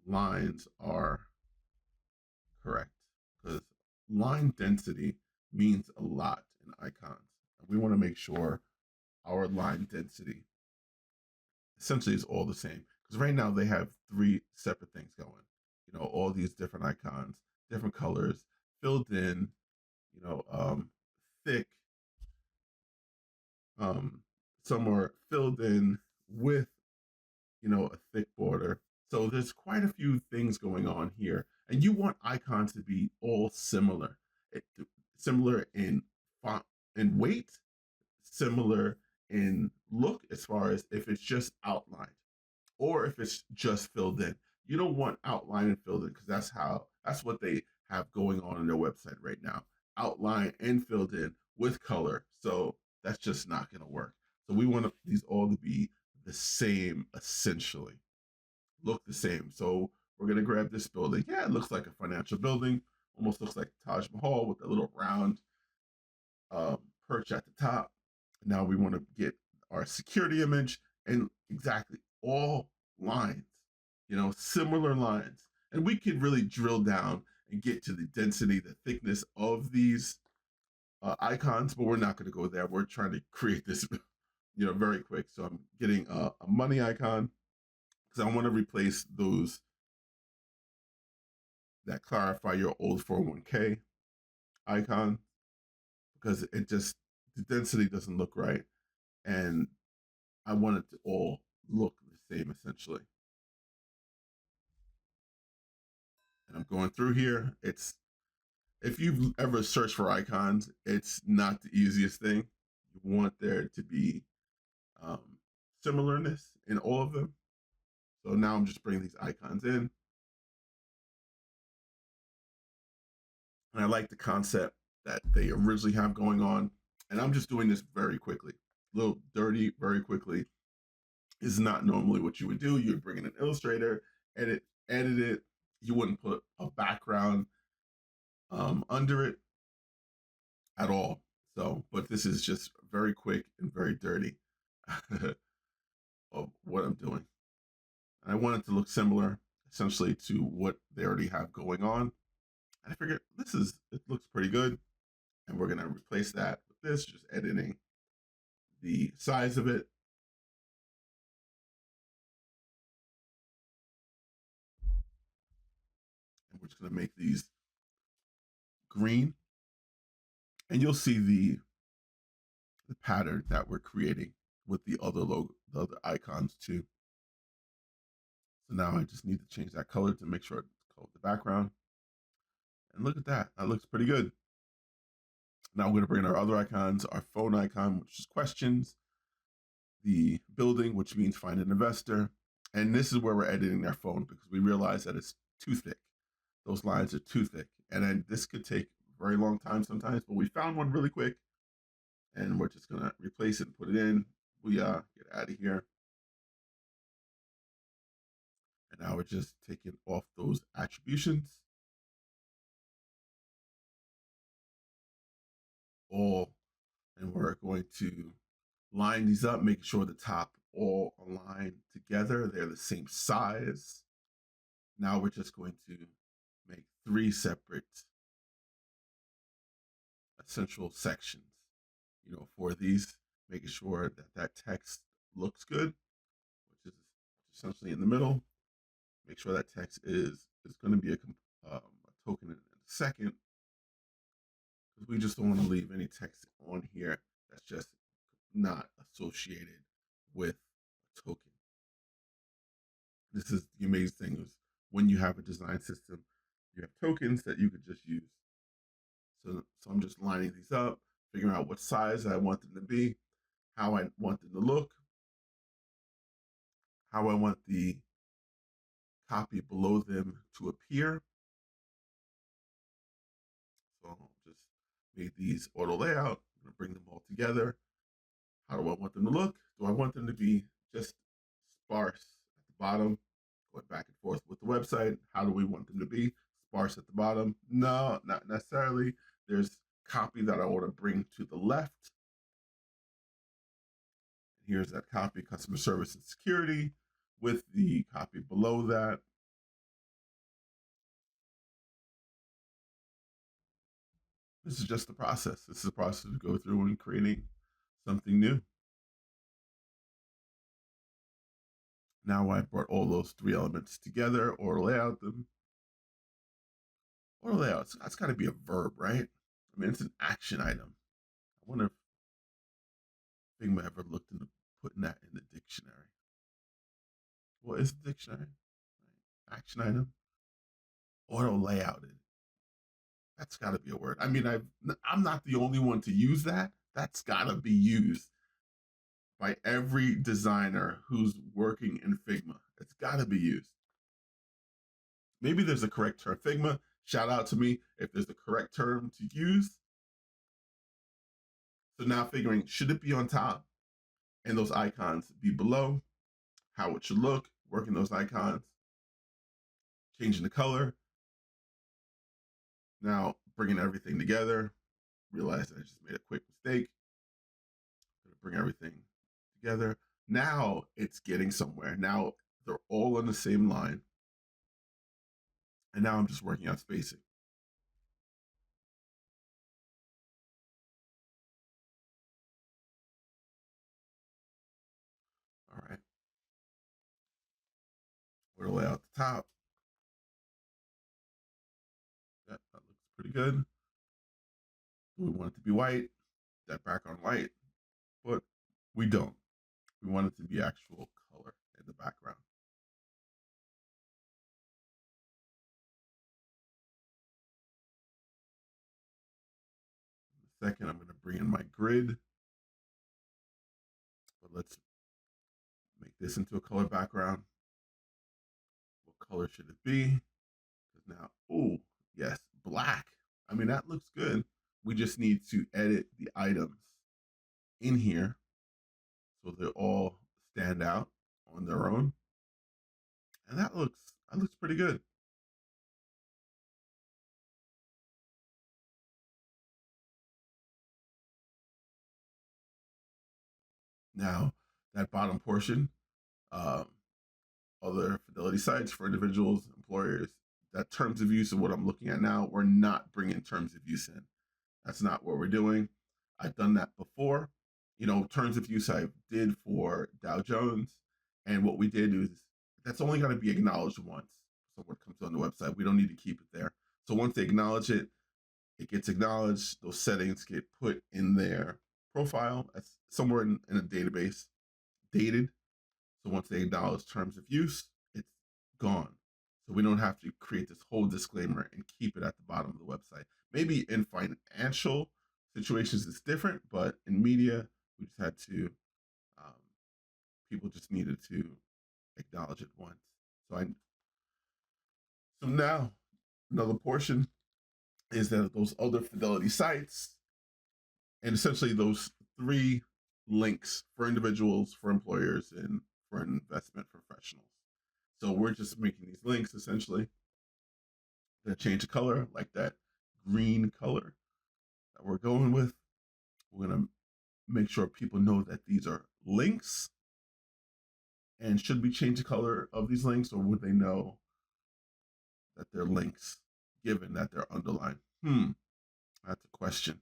lines are correct, because line density means a lot in icons. And we want to make sure our line density essentially is all the same, because right now they have three separate things going. You know, all these different icons, different colors, filled in, you know, thick, um, some are filled in with, you know, a thick border. So there's quite a few things going on here, and you want icons to be all similar, similar in font and weight, similar in look as far as if it's just outlined or if it's just filled in. You don't want outline and filled in, because that's what they have going on their website right now. Outline and filled in with color. So that's just not going to work. So we want these all to be the same, essentially, look the same. So we're going to grab this building. Yeah, it looks like a financial building. Almost looks like Taj Mahal with a little round perch at the top. Now we want to get our security image, and exactly all lines, you know, similar lines. And we could really drill down and get to the density, the thickness of these icons, but we're not going to go there. We're trying to create this, you know, very quick. So I'm getting a money icon because I want to replace those that clarify your old 401k icon, because it just, the density doesn't look right. And I want it to all look the same, essentially. And I'm going through here. It's, if you've ever searched for icons, it's not the easiest thing. You want there to be um, similarness in all of them. So now I'm just bringing these icons in. And I like the concept that they originally have going on. And I'm just doing this very quickly, a little dirty, very quickly. Is not normally what you would do. You would bring in an illustrator, edit it. You wouldn't put a background under it at all. So, but this is just very quick and very dirty of what I'm doing. And I want it to look similar, essentially, to what they already have going on. And I figured it looks pretty good. And we're going to replace that with this, just editing the size of it. And we're just going to make these green. And you'll see the pattern that we're creating with the other logo, the other icons too. So now I just need to change that color to make sure it's called the background. And look at that. That looks pretty good. Now we're going to bring in our other icons, our phone icon, which is questions, the building, which means find an investor. And this is where we're editing our phone, because we realize that it's too thick. Those lines are too thick. And then this could take a very long time sometimes, but we found one really quick. And we're just going to replace it and put it in. We get out of here. And now we're just taking off those attributions. All, and we're going to line these up, making sure the top all align together. They're the same size. Now we're just going to make three separate essential sections, you know, for these, making sure that that text looks good, which is essentially in the middle. Make sure that text is going to be a token in a second, because we just don't want to leave any text on here that's just not associated with a token. This is the amazing thing, is when you have a design system, you have tokens that you could just use. So I'm just lining these up, figuring out what size I want them to be, how I want them to look, how I want the copy below them to appear. So I'll just make these auto layout. I'm going to bring them all together. How do I want them to look? Do I want them to be just sparse at the bottom, going back and forth with the website? How do we want them to be? Sparse at the bottom? No, not necessarily. There's copy that I want to bring to the left. Here's that copy, customer service and security, with the copy below that. This is just the process. This is the process to go through and creating something new. Now I brought all those three elements together, or layout them. Or layout, that's got to be a verb, right? I mean, it's an action item. I wonder if Figma ever looked into putting that in the dictionary. What is the dictionary? Action item. Auto layouted. That's got to be a word. I mean, I'm not the only one to use that. That's got to be used by every designer who's working in Figma. It's got to be used. Maybe there's a correct term. Figma, shout out to me if there's the correct term to use. So now figuring, should it be on top and those icons be below? How it should look, working those icons, changing the color. Now bringing everything together, realize I just made a quick mistake. Gonna bring everything together. Now it's getting somewhere. Now they're all on the same line. And now I'm just working on spacing. All right. We're gonna lay out the top. That looks pretty good. We want it to be white, that background white, but we don't. We want it to be actual color in the background. In a second, I'm going to bring in my grid. But let's make this into a color background. What color should it be? Because now, oh, yes, black. I mean, that looks good. We just need to edit the items in here so they all stand out on their own. And that looks pretty good. Now, that bottom portion, other Fidelity sites for individuals, employers, that terms of use of what I'm looking at now, we're not bringing terms of use in. That's not what we're doing. I've done that before. You know, terms of use I did for Dow Jones. And what we did is that's only going to be acknowledged once. So what comes on the website, we don't need to keep it there. So once they acknowledge it, it gets acknowledged. Those settings get put in their profile as somewhere in a database, dated. So once they acknowledge terms of use, it's gone. So we don't have to create this whole disclaimer and keep it at the bottom of the website. Maybe in financial situations it's different, but in media, we just had to, people just needed to acknowledge it once. So now another portion is that those other Fidelity sites, and essentially those three links for individuals, for employers, and for investment professionals. So we're just making these links essentially that change the color, like that green color that we're going with. We're going to make sure people know that these are links. And should we change the color of these links, or would they know that they're links given that they're underlined? That's a question.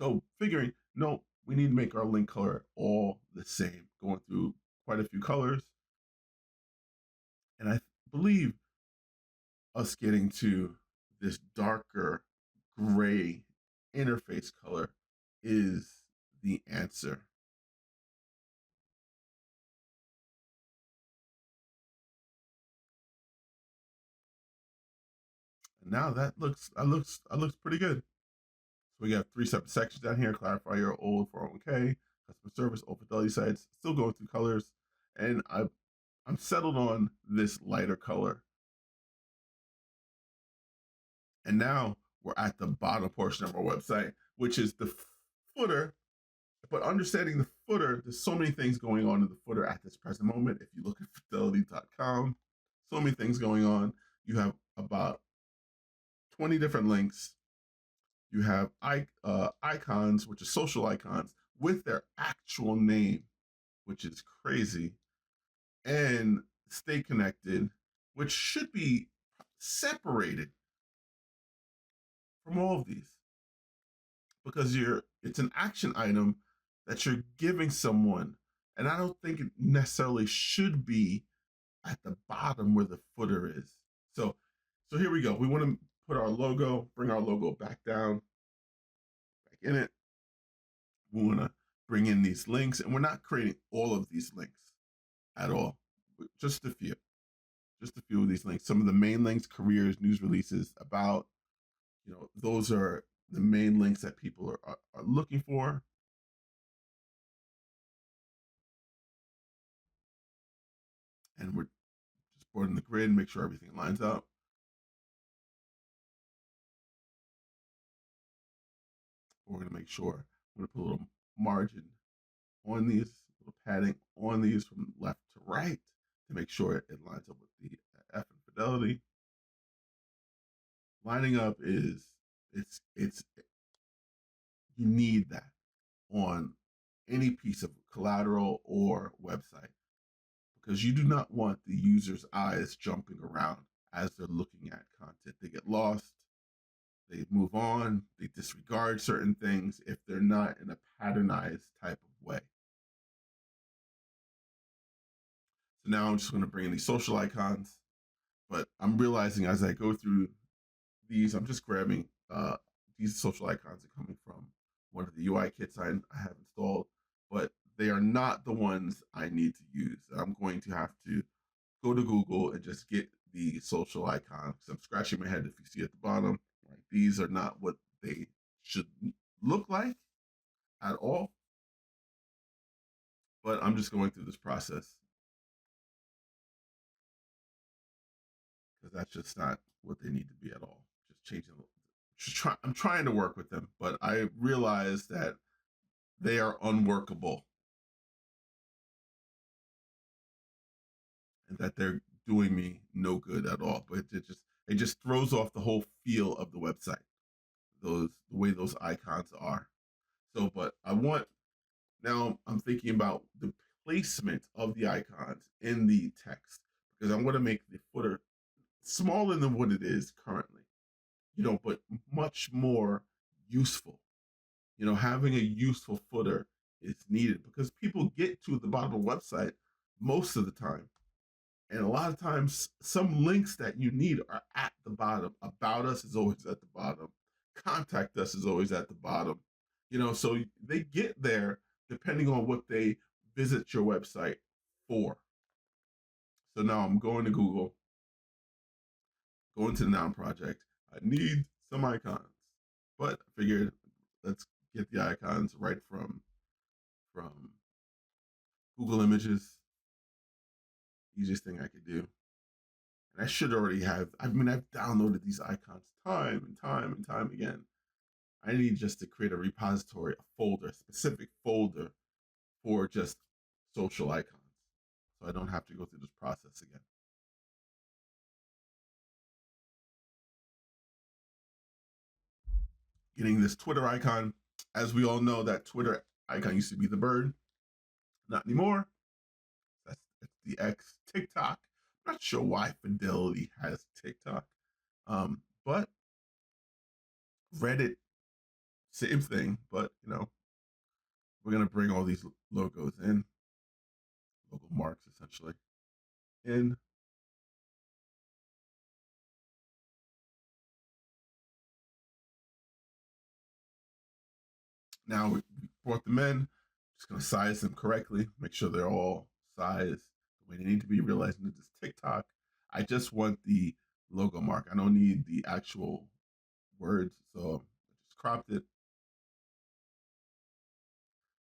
So figuring, no, we need to make our link color all the same, going through quite a few colors. And I believe us getting to this darker gray interface color is the answer. And now that looks pretty good. So we got three separate sections down here: clarify your old 401k, customer service, old Fidelity sites. Still going through colors, and I'm settled on this lighter color. And now we're at the bottom portion of our website, which is the footer. But understanding the footer, there's so many things going on in the footer at this present moment. If you look at fidelity.com, so many things going on. You have about 20 different links. You have icons, which are social icons, with their actual name. which is crazy, and stay connected, which should be separated from all of these because it's an action item that you're giving someone. And I don't think it necessarily should be at the bottom where the footer is. So so here we go. We want to put our logo, bring our logo back down, back in it. We want to bring in these links, and we're not creating all of these links at all. Just a few. Just a few of these links. Some of the main links, careers, news releases, about, those are the main links that people are looking for. And we're just boarding the grid, make sure everything lines up. We're going to make sure we're going to put a little margin on these, a little padding on these from left to right to make sure it lines up with the F and Fidelity. Lining up is it's you need that on any piece of collateral or website because you do not want the user's eyes jumping around as they're looking at content. They get lost, they move on, they disregard certain things if they're not in a patternized type of way. So now I'm just going to bring in these social icons, but I'm realizing as I go through these, I'm just grabbing these social icons are coming from one of the UI kits I have installed, but they are not the ones I need to use. I'm going to have to go to Google and just get the social icon because I'm scratching my head if you see at the bottom. Right? These are not what they should look like at all. But I'm just going through this process because that's just not what they need to be at all. Just changing. I'm trying to work with them, but I realize that they are unworkable and that they're doing me no good at all. But it just throws off the whole feel of the website. The way those icons are. So, but now I'm thinking about the placement of the icons in the text because I'm going to make the footer smaller than what it is currently, but much more useful. Having a useful footer is needed because people get to the bottom of the website most of the time. And a lot of times, some links that you need are at the bottom. About us is always at the bottom. Contact us is always at the bottom. So they get there depending on what they visit your website for. So now I'm going to Google, going to the Noun project. I need some icons, but I figured let's get the icons right from Google Images. Easiest thing I could do. And I should already have. I've downloaded these icons time and time and time again. I need just to create a repository, a folder, a specific folder for just social icons. So I don't have to go through this process again. Getting this Twitter icon. As we all know, that Twitter icon used to be the bird. Not anymore. That's the X. TikTok. I'm not sure why Fidelity has TikTok. But Reddit, same thing. But, we're going to bring all these logos in. Logo marks, essentially, in. Now we brought them in. Just going to size them correctly. Make sure they're all sized the way they need to be. Realizing that this TikTok, I just want the logo mark. I don't need the actual words. So I just cropped it.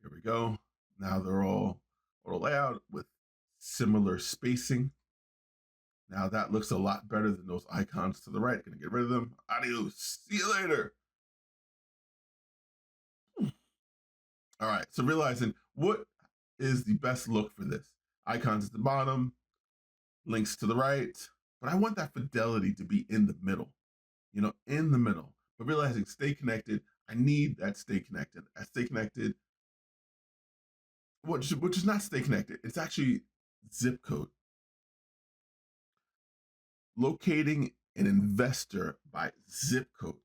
Here we go. Now they're all auto layout with similar spacing. Now that looks a lot better than those icons to the right. Gonna get rid of them. Adios. See you later. All right. So realizing what is the best look for this. Icons at the bottom, links to the right. But I want that fidelity to be in the middle, in the middle. But realizing stay connected, I need that stay connected. I stay connected which is not stay connected. It's actually zip code. Locating an investor by zip code.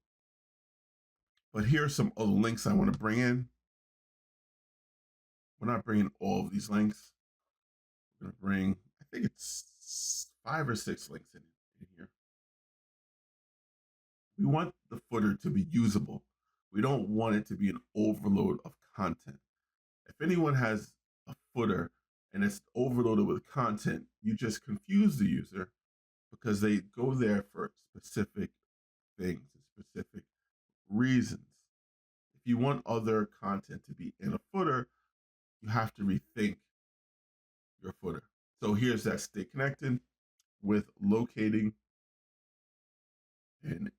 But here are some other links I want to bring in. We're not bringing all of these links. We're going to bring, I think it's 5 or 6 links in here. We want the footer to be usable. We don't want it to be an overload of content. If anyone has a footer and it's overloaded with content, you just confuse the user because they go there for specific things, specific reasons. If you want other content to be in a footer, you have to rethink your footer. So here's that stay connected with locating an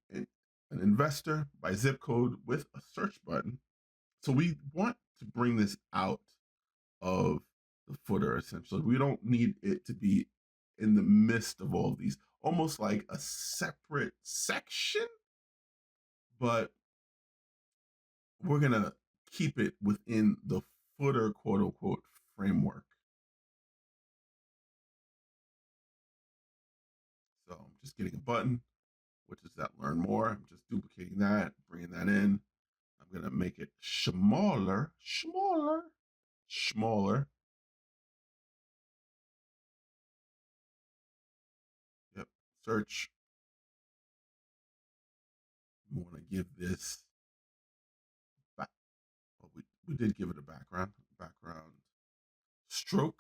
investor by zip code with a search button. So we want to bring this out of the footer essentially. We don't need it to be in the midst of all of these, almost like a separate section, but we're going to keep it within the footer, quote unquote, framework. So I'm just getting a button, which is that learn more. I'm just duplicating that, bringing that in. I'm going to make it smaller. Yep, search. We want to give this back. Well, we did give it a background stroke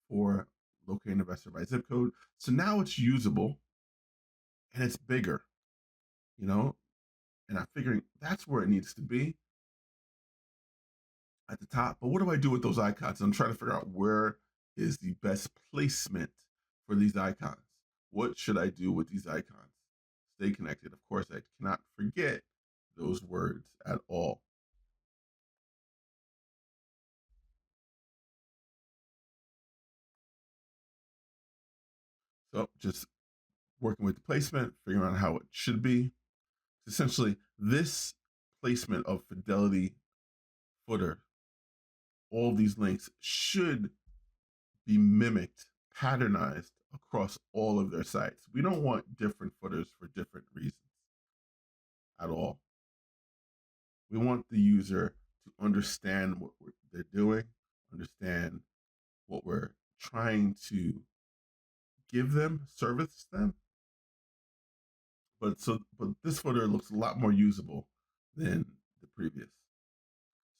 for locating investor by zip code. So now it's usable and it's bigger, you know, and I'm figuring that's where it needs to be at the top. But what do I do with those icons? I'm trying to figure out where is the best placement for these icons. What should I do with these icons? Stay connected. Of course, I cannot forget those words at all. So just working with the placement, figuring out how it should be. Essentially, this placement of Fidelity footer, all these links should be mimicked, patternized across all of their sites. We don't want different footers for different reasons at all. We want the user to understand what they're doing, understand what we're trying to give them, service them. But this footer looks a lot more usable than the previous.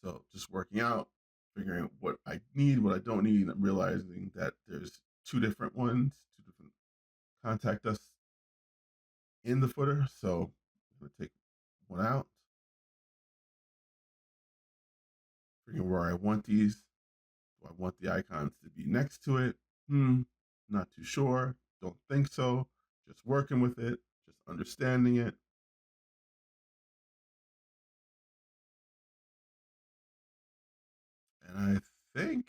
So just working out, figuring out what I need, what I don't need, and realizing that there's 2 different ones, 2 different contact us in the footer. So I'm going to take one out, figuring where I want these. Do I want the icons to be next to it? Not too sure. Don't think so. Just working with it, just understanding it. And I think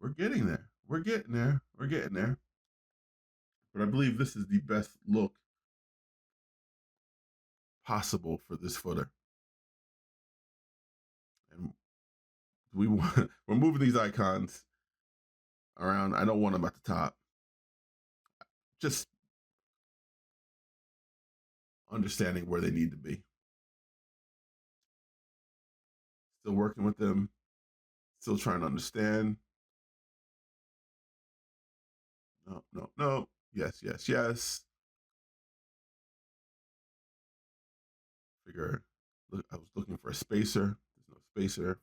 we're getting there. We're getting there. We're getting there. But I believe this is the best look possible for this footer. And we're moving these icons around. I don't want them at the top. Just understanding where they need to be. Still working with them. Still trying to understand. No. Yes. Figure. Look, I was looking for a spacer. There's no spacer.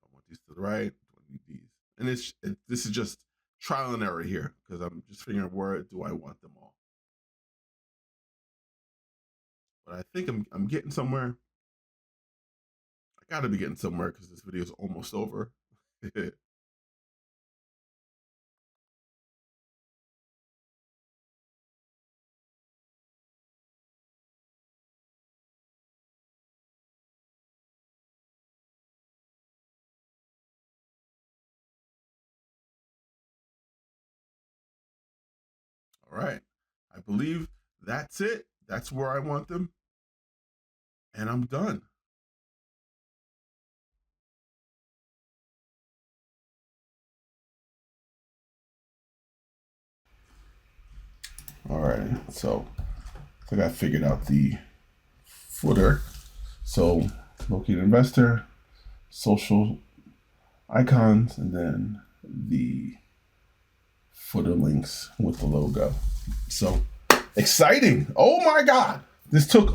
I want these to the right. I need these. And this is just trial and error here because I'm just figuring where do I want them all. But I think I'm getting somewhere. I got to be getting somewhere because this video is almost over. All right. I believe that's it. That's where I want them. And I'm done. right, so I got figured out the footer. So locate investor, social icons, and then the footer links with the logo. So exciting. Oh my God. This took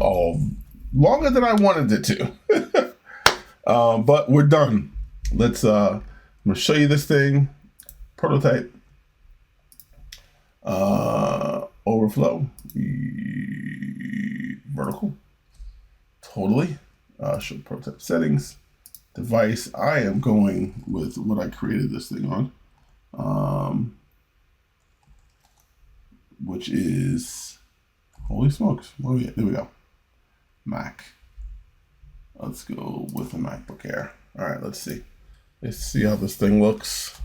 longer than I wanted it to. But we're done. I'm gonna show you this thing. Prototype. Overflow. Vertical. Totally. Show prototype settings. Device. I am going with what I created this thing on. Which is, holy smokes. There we go. Mac. Let's go with a MacBook Air. All right, let's see. Let's see how this thing looks.